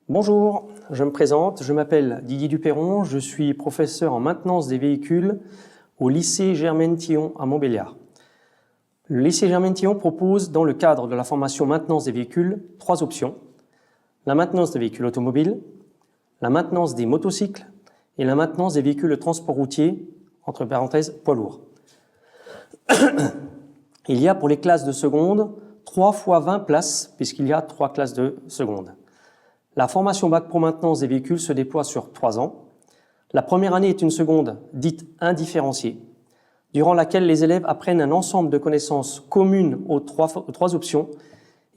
Bonjour, je me présente, je m'appelle Didier Duperron, je suis professeur en maintenance des véhicules au lycée Germaine Tillon à Montbéliard. Le lycée Germaine Tillon propose, dans le cadre de la formation maintenance des véhicules, 3 options. La maintenance des véhicules automobiles, la maintenance des motocycles et la maintenance des véhicules de transport routier, entre parenthèses, poids lourds. Il y a pour les classes de seconde 3 fois 20 places, puisqu'il y a 3 classes de seconde. La formation Bac Pro maintenance des véhicules se déploie sur 3 ans. La première année est une seconde dite indifférenciée, durant laquelle les élèves apprennent un ensemble de connaissances communes aux 3 options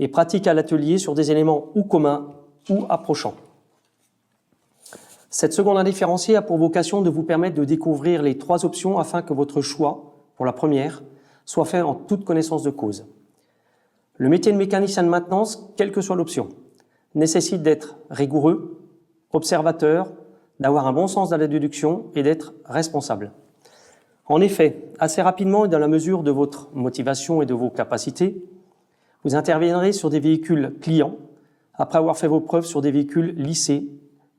et pratiquent à l'atelier sur des éléments ou communs ou approchants. Cette seconde indifférenciée a pour vocation de vous permettre de découvrir les 3 options afin que votre choix, pour la première, soit fait en toute connaissance de cause. Le métier de mécanicien de maintenance, quelle que soit l'option, nécessite d'être rigoureux, observateur, d'avoir un bon sens de la déduction et d'être responsable. En effet, assez rapidement et dans la mesure de votre motivation et de vos capacités, vous interviendrez sur des véhicules clients après avoir fait vos preuves sur des véhicules lissés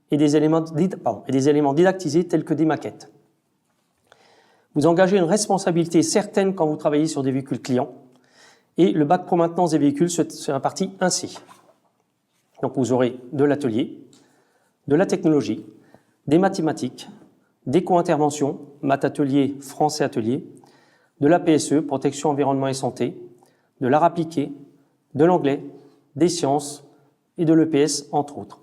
et des éléments didactisés tels que des maquettes. Vous engagez une responsabilité certaine quand vous travaillez sur des véhicules clients et le Bac Pro maintenance des véhicules se répartit ainsi. Donc vous aurez de l'atelier, de la technologie, des mathématiques, des co-interventions, maths atelier, français atelier, de la PSE, protection, environnement et santé, de l'art appliqué, de l'anglais, des sciences et de l'EPS, entre autres.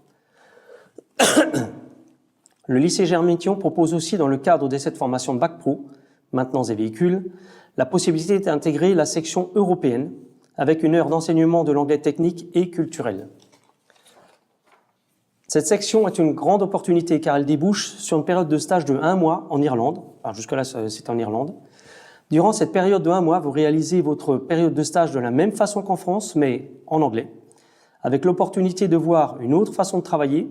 Le lycée Germaine Tillon propose aussi, dans le cadre de cette formation Bac Pro, maintenance des véhicules, la possibilité d'intégrer la section européenne avec une heure d'enseignement de l'anglais technique et culturel. Cette section est une grande opportunité car elle débouche sur une période de stage de 1 mois en Irlande. Enfin, jusque-là, c'est en Irlande. Durant cette période de 1 mois, vous réalisez votre période de stage de la même façon qu'en France, mais en anglais, avec l'opportunité de voir une autre façon de travailler.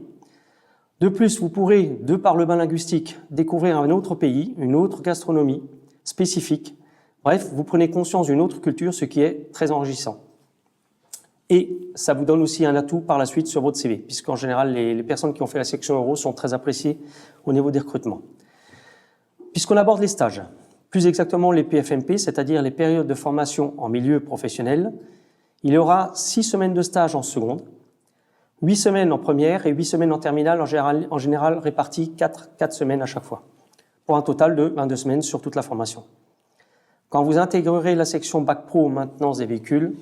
De plus, vous pourrez, de par le bain linguistique, découvrir un autre pays, une autre gastronomie spécifique. Bref, vous prenez conscience d'une autre culture, ce qui est très enrichissant. Et ça vous donne aussi un atout par la suite sur votre CV, puisqu'en général, les personnes qui ont fait la section euro sont très appréciées au niveau des recrutements. Puisqu'on aborde les stages, plus exactement les PFMP, c'est-à-dire les périodes de formation en milieu professionnel, il y aura 6 semaines de stage en seconde, 8 semaines en première et 8 semaines en terminale, en général réparties 4 semaines à chaque fois, pour un total de 22 semaines sur toute la formation. Quand vous intégrerez la section Bac Pro maintenance des véhicules,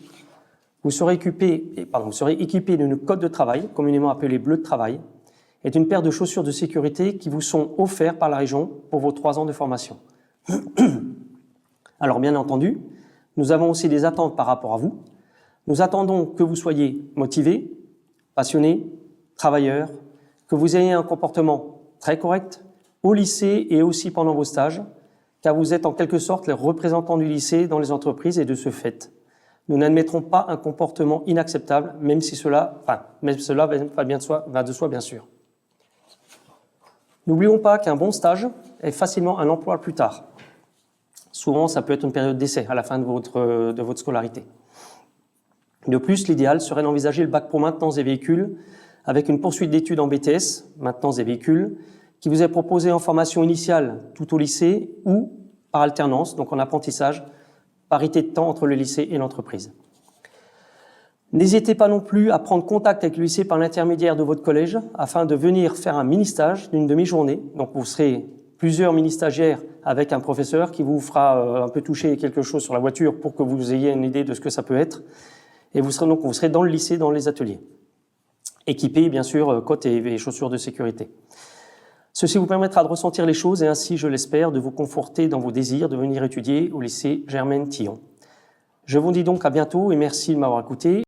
vous serez équipé d'une cotte de travail, communément appelée bleu de travail, et d'une paire de chaussures de sécurité qui vous sont offertes par la région pour vos 3 ans de formation. Alors bien entendu, nous avons aussi des attentes par rapport à vous. Nous attendons que vous soyez motivé, passionné, travailleur, que vous ayez un comportement très correct au lycée et aussi pendant vos stages, car vous êtes en quelque sorte les représentants du lycée dans les entreprises et de ce fait. Nous n'admettrons pas un comportement inacceptable, même si cela va de soi, bien sûr. N'oublions pas qu'un bon stage est facilement un emploi plus tard. Souvent, ça peut être une période d'essai à la fin de votre scolarité. De plus, l'idéal serait d'envisager le Bac Pro maintenance des véhicules avec une poursuite d'études en BTS, maintenance des véhicules, qui vous est proposée en formation initiale tout au lycée ou par alternance, donc en apprentissage, parité de temps entre le lycée et l'entreprise. N'hésitez pas non plus à prendre contact avec le lycée par l'intermédiaire de votre collège afin de venir faire un mini-stage d'une demi-journée. Donc vous serez plusieurs mini-stagiaires avec un professeur qui vous fera un peu toucher quelque chose sur la voiture pour que vous ayez une idée de ce que ça peut être. Et vous serez dans le lycée, dans les ateliers, équipés bien sûr, cottes et chaussures de sécurité. Ceci vous permettra de ressentir les choses et ainsi, je l'espère, de vous conforter dans vos désirs de venir étudier au lycée Germaine Tillon. Je vous dis donc à bientôt et merci de m'avoir écouté.